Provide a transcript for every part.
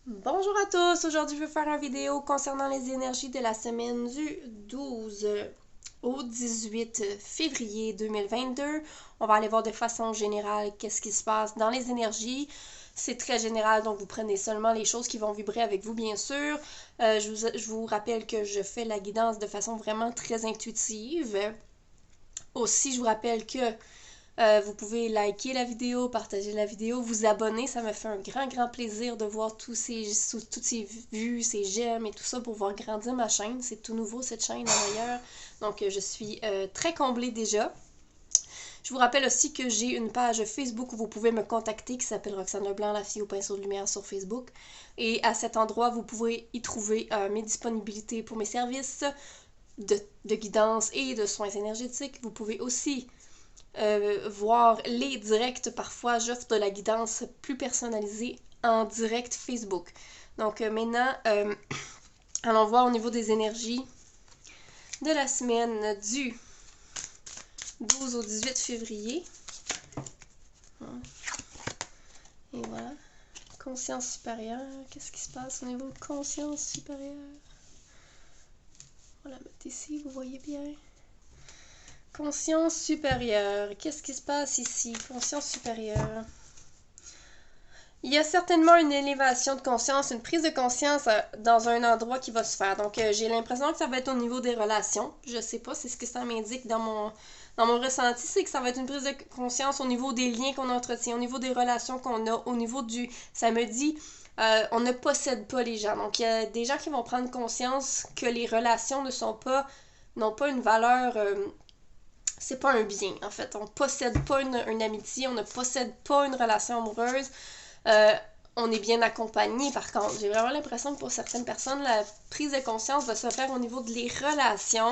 Bonjour à tous, aujourd'hui je vais faire une vidéo concernant les énergies de la semaine du 12 au 18 février 2022. On va aller voir de façon générale qu'est-ce qui se passe dans les énergies. C'est très général, donc vous prenez seulement les choses qui vont vibrer avec vous, bien sûr. Je vous rappelle que je fais la guidance de façon vraiment très intuitive. Aussi, je vous rappelle que vous pouvez liker la vidéo, partager la vidéo, vous abonner. Ça me fait un grand plaisir de voir toutes ces vues, ces j'aime et tout ça pour voir grandir ma chaîne. C'est tout nouveau cette chaîne d'ailleurs. Donc je suis très comblée déjà. Je vous rappelle aussi que j'ai une page Facebook où vous pouvez me contacter qui s'appelle Roxane Leblanc, la fille au pinceau de lumière sur Facebook. Et à cet endroit, vous pouvez y trouver mes disponibilités pour mes services de guidance et de soins énergétiques. Vous pouvez aussi voir les directs. Parfois, j'offre de la guidance plus personnalisée en direct Facebook. Donc maintenant, allons voir au niveau des énergies de la semaine du 12 au 18 février. Et voilà. Conscience supérieure. Qu'est-ce qui se passe au niveau de conscience supérieure? On va la mettre ici, vous voyez bien. Conscience supérieure. Qu'est-ce qui se passe ici? Conscience supérieure. Il y a certainement une élévation de conscience, une prise de conscience dans un endroit qui va se faire. Donc, j'ai l'impression que ça va être au niveau des relations. Je sais pas, c'est ce que ça m'indique dans mon ressenti, c'est que ça va être une prise de conscience au niveau des liens qu'on entretient, au niveau des relations qu'on a, au niveau du... Ça me dit, on ne possède pas les gens. Donc, il y a des gens qui vont prendre conscience que les relations n'ont pas une valeur... c'est pas un bien, en fait. On possède pas une amitié, on ne possède pas une relation amoureuse. On est bien accompagné, par contre. J'ai vraiment l'impression que pour certaines personnes, la prise de conscience va se faire au niveau des relations,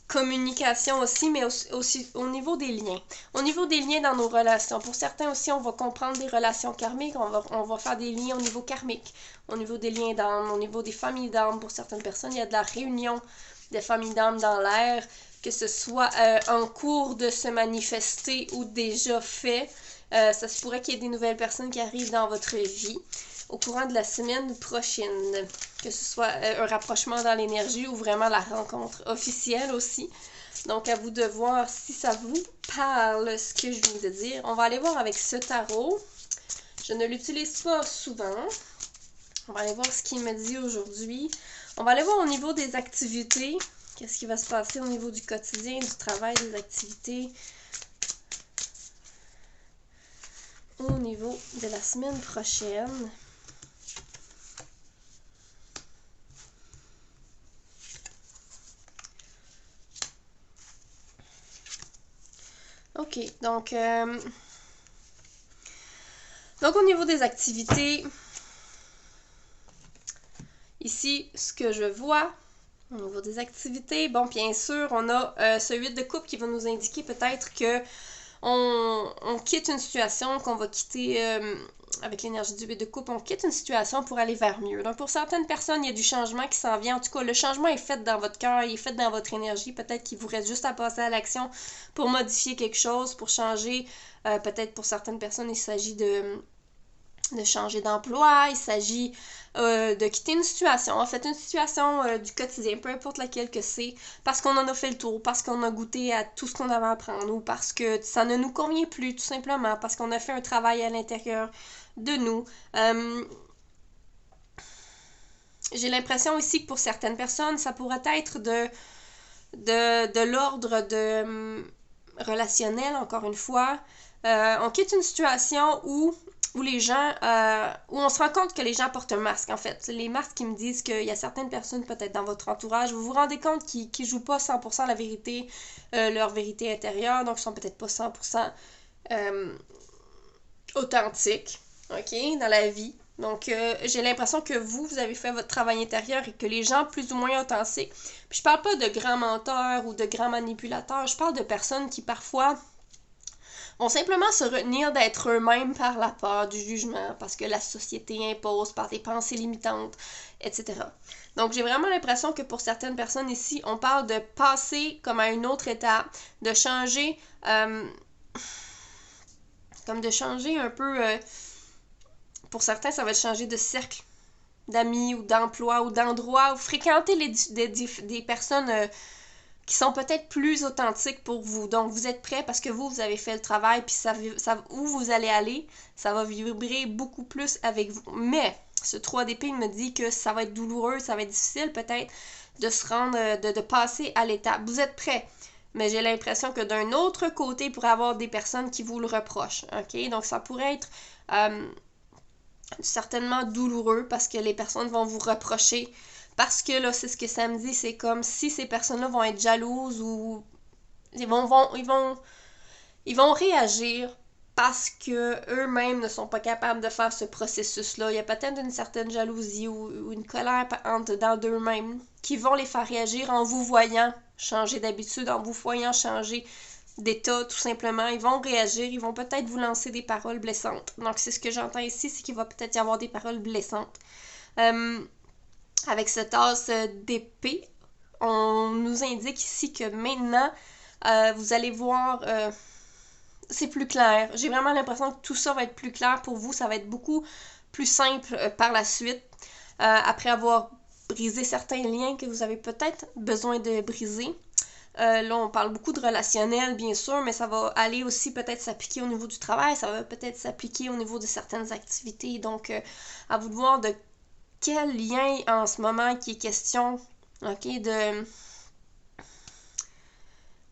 communication aussi, mais aussi au niveau des liens. Au niveau des liens dans nos relations. Pour certains aussi, on va comprendre des relations karmiques, on va faire des liens au niveau karmique, au niveau des liens d'âme, au niveau des familles d'âme. Pour certaines personnes, il y a de la réunion des familles d'âme dans l'air, que ce soit en cours de se manifester ou déjà fait. Ça se pourrait qu'il y ait des nouvelles personnes qui arrivent dans votre vie au courant de la semaine prochaine. Que ce soit un rapprochement dans l'énergie ou vraiment la rencontre officielle aussi. Donc, à vous de voir si ça vous parle, ce que je viens de dire. On va aller voir avec ce tarot. Je ne l'utilise pas souvent. On va aller voir ce qu'il me dit aujourd'hui. On va aller voir au niveau des activités. Qu'est-ce qui va se passer au niveau du quotidien, du travail, des activités. Au niveau de la semaine prochaine. OK, donc au niveau des activités, ici, ce que je vois, au niveau des activités, bon, bien sûr, on a ce 8 de coupe qui va nous indiquer peut-être que on quitte une situation, qu'on va quitter, avec l'énergie du 8 de coupe, on quitte une situation pour aller vers mieux. Donc, pour certaines personnes, il y a du changement qui s'en vient. En tout cas, le changement est fait dans votre cœur, il est fait dans votre énergie. Peut-être qu'il vous reste juste à passer à l'action pour modifier quelque chose, pour changer. Peut-être pour certaines personnes, il s'agit de changer d'emploi, il s'agit de quitter une situation, en fait une situation du quotidien, peu importe laquelle que c'est, parce qu'on en a fait le tour, parce qu'on a goûté à tout ce qu'on avait à apprendre, ou parce que ça ne nous convient plus, tout simplement, parce qu'on a fait un travail à l'intérieur de nous. J'ai l'impression aussi que pour certaines personnes, ça pourrait être de l'ordre de relationnel, encore une fois. On quitte une situation où les gens, où on se rend compte que les gens portent un masque, en fait. Les masques qui me disent qu'il y a certaines personnes, peut-être dans votre entourage, vous vous rendez compte qu'ils ne jouent pas 100% la vérité, leur vérité intérieure, donc ils sont peut-être pas 100% authentiques, ok, dans la vie. Donc, j'ai l'impression que vous avez fait votre travail intérieur et que les gens plus ou moins authentiques, puis je parle pas de grands menteurs ou de grands manipulateurs, je parle de personnes qui parfois vont simplement se retenir d'être eux-mêmes par la peur du jugement, parce que la société impose, par des pensées limitantes, etc. Donc, j'ai vraiment l'impression que pour certaines personnes ici, on parle de passer comme à une autre étape, de changer, comme de changer un peu, pour certains, ça va être changer de cercle. d'amis ou d'emploi ou d'endroits ou fréquenter des personnes qui sont peut-être plus authentiques pour vous. Donc, vous êtes prêts parce que vous avez fait le travail, puis où vous allez aller, ça va vibrer beaucoup plus avec vous. Mais, ce 3 d'épée me dit que ça va être douloureux, ça va être difficile peut-être de se rendre, de passer à l'étape. Vous êtes prêts, mais j'ai l'impression que d'un autre côté, il pourrait y avoir des personnes qui vous le reprochent, ok? Donc, ça pourrait être certainement douloureux parce que les personnes vont vous reprocher. Parce que là, c'est ce que ça me dit, c'est comme si ces personnes-là vont être jalouses ou ils vont réagir parce que eux-mêmes ne sont pas capables de faire ce processus-là. Il y a peut-être une certaine jalousie ou une colère dans d'eux-mêmes qui vont les faire réagir en vous voyant changer d'habitude, en vous voyant changer d'état, tout simplement. Ils vont réagir, ils vont peut-être vous lancer des paroles blessantes. Donc, c'est ce que j'entends ici, c'est qu'il va peut-être y avoir des paroles blessantes. Avec cette tasse d'épée, on nous indique ici que maintenant, vous allez voir, c'est plus clair. J'ai vraiment l'impression que tout ça va être plus clair pour vous. Ça va être beaucoup plus simple par la suite. Après avoir brisé certains liens que vous avez peut-être besoin de briser. Là, on parle beaucoup de relationnel, bien sûr, mais ça va aller aussi peut-être s'appliquer au niveau du travail. Ça va peut-être s'appliquer au niveau de certaines activités. Donc, à vous de voir de quel lien en ce moment qui est question, ok,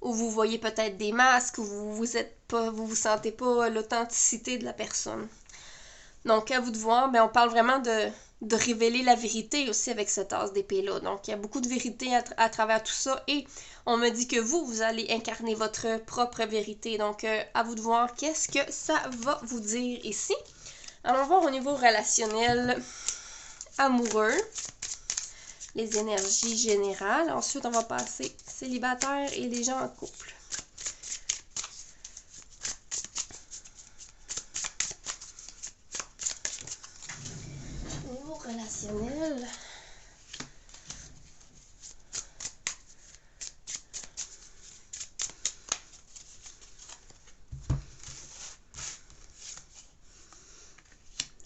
où vous voyez peut-être des masques, où vous vous sentez pas l'authenticité de la personne. Donc, à vous de voir, mais on parle vraiment de révéler la vérité aussi avec cette tasse d'épée-là. Donc, il y a beaucoup de vérité à travers tout ça et on me dit que vous allez incarner votre propre vérité. Donc, à vous de voir qu'est-ce que ça va vous dire ici. Allons voir au niveau relationnel, amoureux, les énergies générales. Ensuite, on va passer célibataire et les gens en couple. Au niveau relationnel,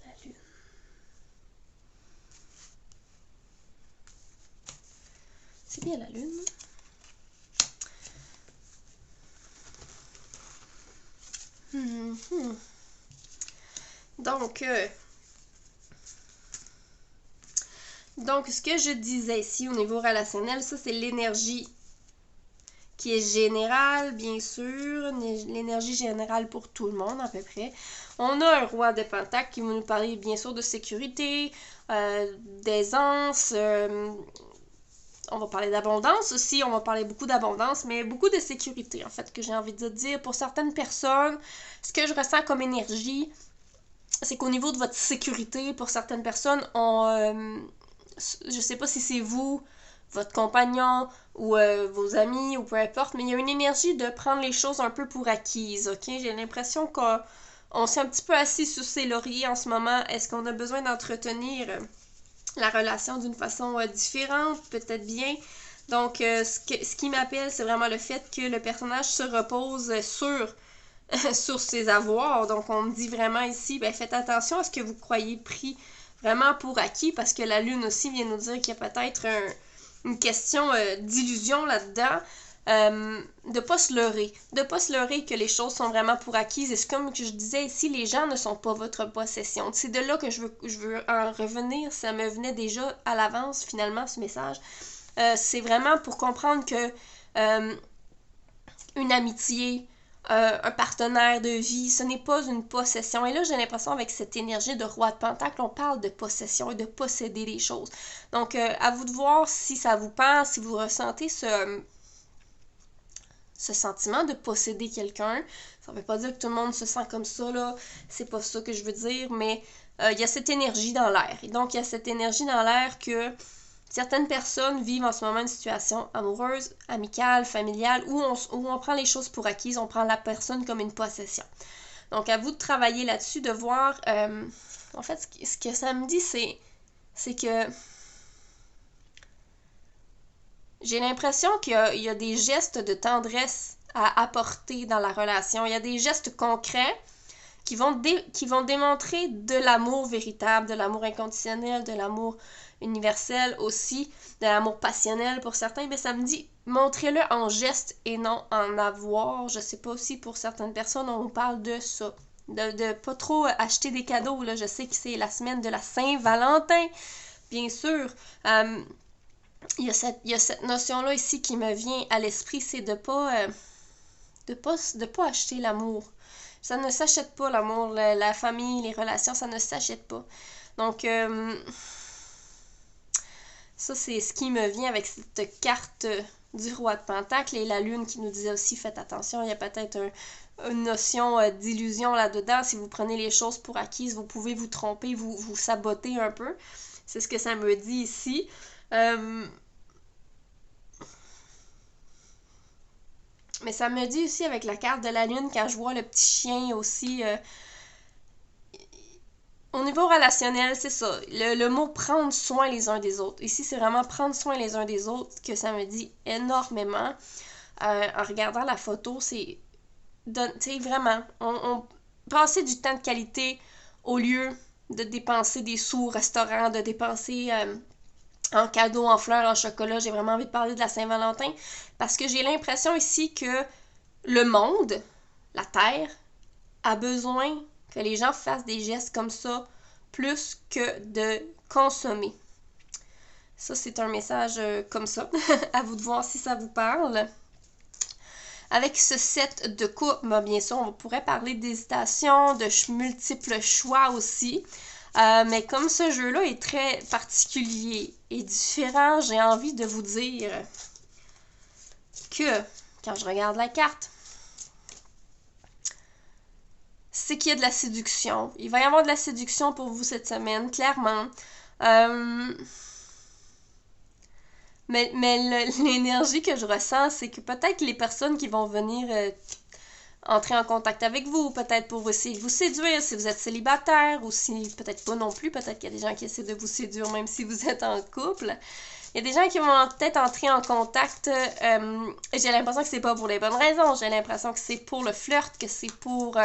la lune. C'est bien la lune. Donc, ce que je disais ici au niveau relationnel, ça c'est l'énergie qui est générale, bien sûr, l'énergie générale pour tout le monde à peu près. On a un roi de Pentacle qui va nous parler bien sûr de sécurité, d'aisance, on va parler d'abondance aussi, on va parler beaucoup d'abondance, mais beaucoup de sécurité en fait que j'ai envie de dire. Pour certaines personnes, ce que je ressens comme énergie, c'est qu'au niveau de votre sécurité, pour certaines personnes, je sais pas si c'est vous, votre compagnon ou vos amis ou peu importe, mais il y a une énergie de prendre les choses un peu pour acquises, ok? J'ai l'impression qu'on s'est un petit peu assis sur ses lauriers en ce moment. Est-ce qu'on a besoin d'entretenir la relation d'une façon différente, peut-être bien? Donc, ce qui m'appelle, c'est vraiment le fait que le personnage se repose sur ses avoirs. Donc, on me dit vraiment ici, ben, faites attention à ce que vous croyez pris vraiment pour acquis, parce que la lune aussi vient nous dire qu'il y a peut-être une question d'illusion là-dedans. De pas se leurrer que les choses sont vraiment pour acquises. Et c'est comme que je disais ici, les gens ne sont pas votre possession. C'est de là que je veux en revenir. Ça me venait déjà à l'avance, finalement, ce message. C'est vraiment pour comprendre que une amitié, un partenaire de vie, ce n'est pas une possession. Et là, j'ai l'impression avec cette énergie de roi de Pentacle, on parle de possession et de posséder des choses. Donc, à vous de voir si ça vous parle, si vous ressentez ce sentiment de posséder quelqu'un. Ça ne veut pas dire que tout le monde se sent comme ça, là. C'est pas ça que je veux dire, mais il y a cette énergie dans l'air. Et donc, il y a cette énergie dans l'air que certaines personnes vivent en ce moment une situation amoureuse, amicale, familiale, où on prend les choses pour acquises, on prend la personne comme une possession. Donc, à vous de travailler là-dessus, de voir... en fait, ce que ça me dit, c'est que j'ai l'impression qu'il y a des gestes de tendresse à apporter dans la relation. Il y a des gestes concrets qui vont démontrer de l'amour véritable, de l'amour inconditionnel, de l'amour universel aussi, de l'amour passionnel pour certains, mais ça me dit montrez-le en geste et non en avoir. Je sais pas aussi pour certaines personnes, on parle de ça. De pas trop acheter des cadeaux, là. Je sais que c'est la semaine de la Saint-Valentin, bien sûr. Il y a cette notion-là ici qui me vient à l'esprit, c'est de pas acheter l'amour. Ça ne s'achète pas, l'amour, la famille, les relations, ça ne s'achète pas. Donc, ça, c'est ce qui me vient avec cette carte du roi de Pentacle et la lune qui nous disait aussi, faites attention, il y a peut-être une notion d'illusion là-dedans. Si vous prenez les choses pour acquises, vous pouvez vous tromper, vous saboter un peu. C'est ce que ça me dit ici. Mais ça me dit aussi avec la carte de la lune, quand je vois le petit chien aussi, au niveau relationnel, c'est ça. Le mot prendre soin les uns des autres. Ici, c'est vraiment prendre soin les uns des autres que ça me dit énormément. En regardant la photo, c'est vraiment, on passer du temps de qualité au lieu de dépenser des sous au restaurant, de dépenser en cadeaux, en fleurs, en chocolat. J'ai vraiment envie de parler de la Saint-Valentin parce que j'ai l'impression ici que le monde, la Terre, a besoin que les gens fassent des gestes comme ça plus que de consommer. Ça, c'est un message comme ça. À vous de voir si ça vous parle. Avec ce set de coupe, bien sûr, on pourrait parler d'hésitation, de multiples choix aussi. Mais comme ce jeu-là est très particulier et différent, j'ai envie de vous dire que, quand je regarde la carte, c'est qu'il y a de la séduction. Il va y avoir de la séduction pour vous cette semaine, clairement. Mais l'énergie que je ressens, c'est que peut-être les personnes qui vont venir entrer en contact avec vous, peut-être pour essayer de vous séduire si vous êtes célibataire ou si peut-être pas non plus, peut-être qu'il y a des gens qui essaient de vous séduire même si vous êtes en couple. Il y a des gens qui vont peut-être entrer en contact et j'ai l'impression que c'est pas pour les bonnes raisons. J'ai l'impression que c'est pour le flirt, que c'est pour...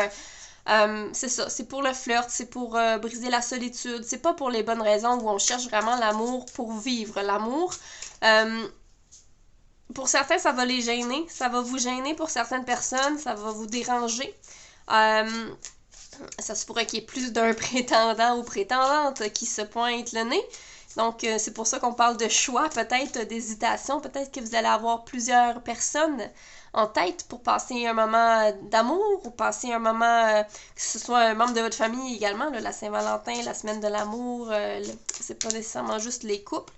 c'est ça, c'est pour le flirt, c'est pour briser la solitude. C'est pas pour les bonnes raisons où on cherche vraiment l'amour pour vivre l'amour. Pour certains, ça va les gêner. Ça va vous gêner pour certaines personnes. Ça va vous déranger. Ça se pourrait qu'il y ait plus d'un prétendant ou prétendante qui se pointe le nez. Donc, c'est pour ça qu'on parle de choix, peut-être d'hésitation. Peut-être que vous allez avoir plusieurs personnes en tête pour passer un moment d'amour ou passer un moment, que ce soit un membre de votre famille également, là, la Saint-Valentin, la semaine de l'amour, c'est pas nécessairement juste les couples.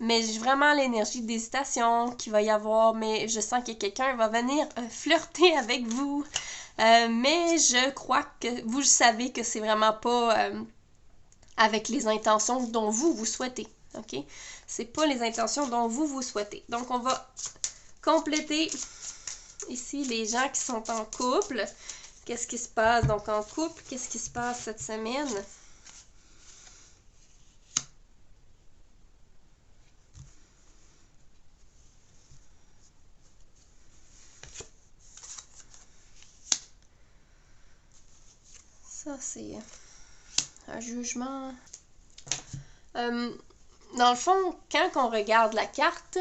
Mais j'ai vraiment l'énergie d'hésitation qu'il va y avoir, mais je sens que quelqu'un va venir flirter avec vous. Mais je crois que vous savez que c'est vraiment pas avec les intentions dont vous souhaitez. OK? C'est pas les intentions dont vous souhaitez. Donc, on va compléter ici les gens qui sont en couple. Qu'est-ce qui se passe donc en couple? Qu'est-ce qui se passe cette semaine? Ça, c'est un jugement. Dans le fond, quand on regarde la carte,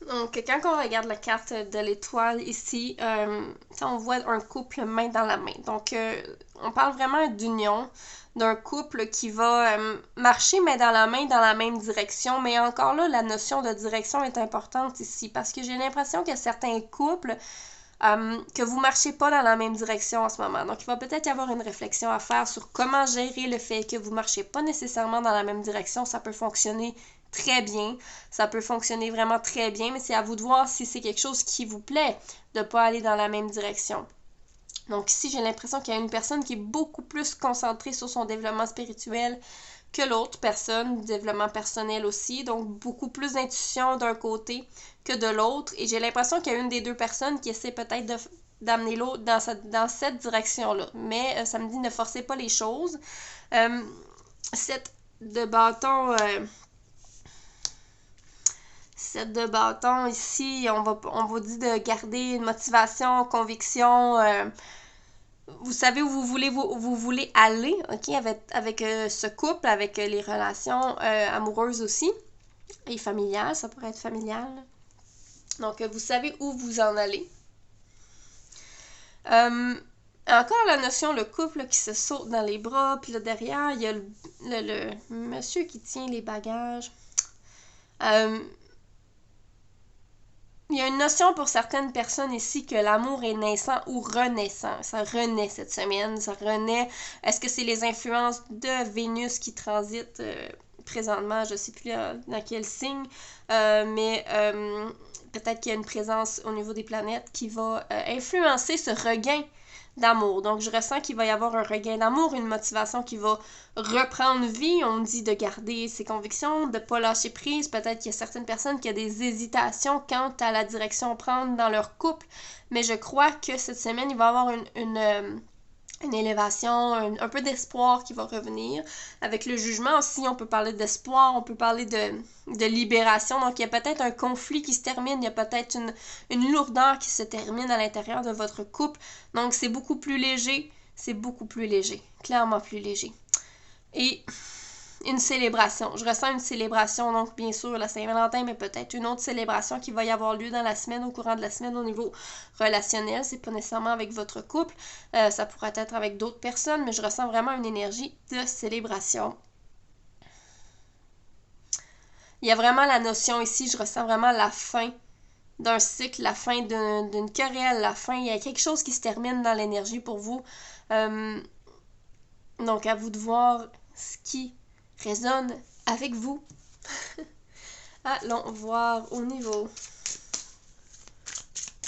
donc quand on regarde la carte de l'étoile ici, on voit un couple main dans la main. Donc, on parle vraiment d'union, d'un couple qui va marcher main dans la même direction. Mais encore là, la notion de direction est importante ici parce que j'ai l'impression que certains couples que vous marchez pas dans la même direction en ce moment. Donc, il va peut-être y avoir une réflexion à faire sur comment gérer le fait que vous marchez pas nécessairement dans la même direction. Ça peut fonctionner très bien. Ça peut fonctionner vraiment très bien, mais c'est à vous de voir si c'est quelque chose qui vous plaît de pas aller dans la même direction. Donc ici, j'ai l'impression qu'il y a une personne qui est beaucoup plus concentrée sur son développement spirituel que l'autre personne, développement personnel aussi, donc beaucoup plus d'intuition d'un côté que de l'autre. Et j'ai l'impression qu'il y a une des deux personnes qui essaie peut-être d'amener l'autre dans cette direction-là. Mais ça me dit ne forcez pas les choses. Cette de bâton, 7 de bâton ici, on vous dit de garder une motivation, conviction. Vous savez où vous voulez aller, ok, avec ce couple, avec les relations amoureuses aussi, et familiales, ça pourrait être familial. Donc, vous savez où vous en allez. Encore la notion, le couple là, qui se saute dans les bras, puis là derrière, il y a le monsieur qui tient les bagages. Il y a une notion pour certaines personnes ici que l'amour est naissant ou renaissant. Ça renaît cette semaine, ça renaît. Est-ce que c'est les influences de Vénus qui transitent présentement, je ne sais plus dans quel signe, mais peut-être qu'il y a une présence au niveau des planètes qui va influencer ce regain d'amour. Donc, je ressens qu'il va y avoir un regain d'amour, une motivation qui va reprendre vie. On dit de garder ses convictions, de ne pas lâcher prise. Peut-être qu'il y a certaines personnes qui ont des hésitations quant à la direction à prendre dans leur couple. Mais je crois que cette semaine, il va y avoir une élévation, un peu d'espoir qui va revenir. Avec le jugement aussi, on peut parler d'espoir, on peut parler de libération. Donc, il y a peut-être un conflit qui se termine, il y a peut-être une lourdeur qui se termine à l'intérieur de votre couple. Donc, c'est beaucoup plus léger, clairement plus léger. Et une célébration. Je ressens une célébration, donc bien sûr la Saint-Valentin, mais peut-être une autre célébration qui va y avoir lieu dans la semaine, au courant de la semaine au niveau relationnel. C'est pas nécessairement avec votre couple, ça pourrait être avec d'autres personnes, mais je ressens vraiment une énergie de célébration. Il y a vraiment la notion ici, je ressens vraiment la fin d'un cycle, la fin d'une querelle, la fin, il y a quelque chose qui se termine dans l'énergie pour vous. Donc à vous de voir ce qui résonne avec vous. Allons voir au niveau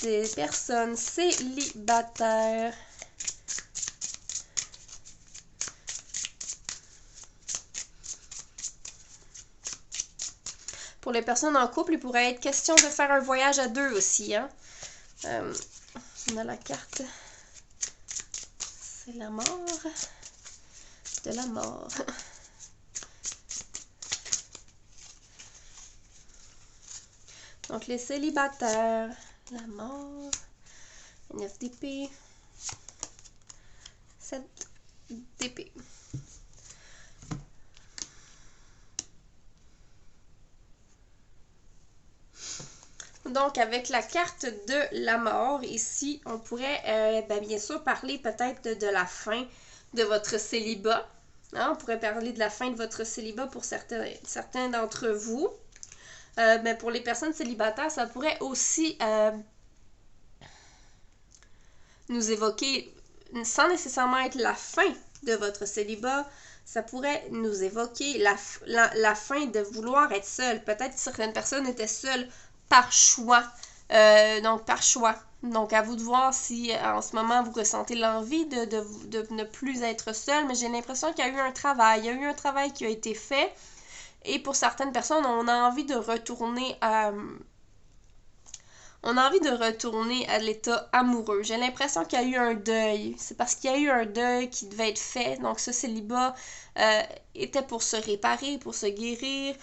des personnes célibataires. Pour les personnes en couple, il pourrait être question de faire un voyage à deux aussi. Hein? On a la carte. C'est la mort. De la mort. Donc, les célibataires, la mort, 9 d'épée, 7 d'épée. Donc, avec la carte de la mort, ici, on pourrait bien sûr parler peut-être de la fin de votre célibat. Hein? On pourrait parler de la fin de votre célibat pour certains d'entre vous. Mais pour les personnes célibataires, ça pourrait aussi nous évoquer, sans nécessairement être la fin de votre célibat, ça pourrait nous évoquer la fin de vouloir être seul. Peut-être que certaines personnes étaient seules par choix. Donc, à vous de voir si en ce moment vous ressentez l'envie de ne plus être seul. Mais j'ai l'impression qu'il y a eu un travail. Il y a eu un travail qui a été fait. Et pour certaines personnes, on a envie de retourner à l'état amoureux. J'ai l'impression qu'il y a eu un deuil. C'est parce qu'il y a eu un deuil qui devait être fait. Donc ce célibat était pour se réparer, pour se guérir,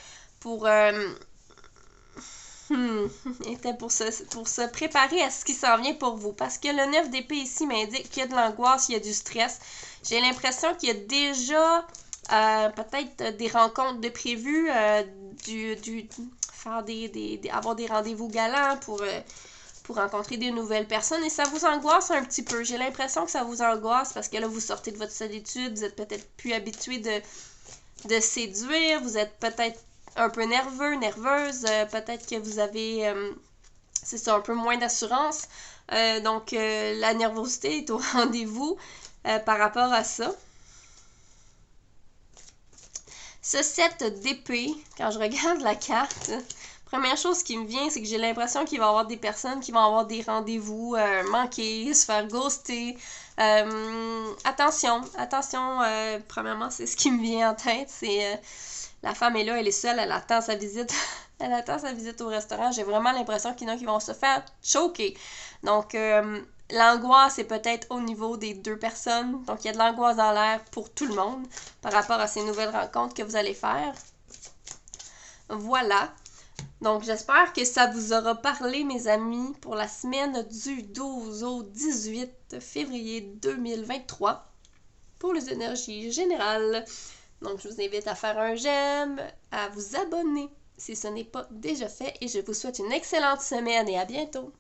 était pour se préparer à ce qui s'en vient pour vous. Parce que le 9 d'épée ici m'indique qu'il y a de l'angoisse, il y a du stress. J'ai l'impression qu'il y a déjà peut-être des rencontres de prévues, avoir des rendez-vous galants pour rencontrer des nouvelles personnes, et ça vous angoisse un petit peu. J'ai l'impression que ça vous angoisse parce que là, vous sortez de votre solitude, vous êtes peut-être plus habitué de séduire, vous êtes peut-être un peu nerveux, nerveuse, peut-être que vous avez, c'est ça, un peu moins d'assurance. Donc, la nervosité est au rendez-vous par rapport à ça. Ce 7 d'épée, quand je regarde la carte, première chose qui me vient, c'est que j'ai l'impression qu'il va y avoir des personnes qui vont avoir des rendez-vous manqués, se faire ghoster. Attention, premièrement, c'est ce qui me vient en tête, c'est la femme est là, elle est seule, elle attend sa visite. Elle attend sa visite au restaurant. J'ai vraiment l'impression qu'il y en a qui vont se faire choquer. Donc, l'angoisse est peut-être au niveau des deux personnes. Donc, il y a de l'angoisse dans l'air pour tout le monde par rapport à ces nouvelles rencontres que vous allez faire. Voilà. Donc, j'espère que ça vous aura parlé, mes amis, pour la semaine du 12 au 18 février 2023 pour les énergies générales. Donc, je vous invite à faire un j'aime, à vous abonner si ce n'est pas déjà fait et je vous souhaite une excellente semaine et à bientôt!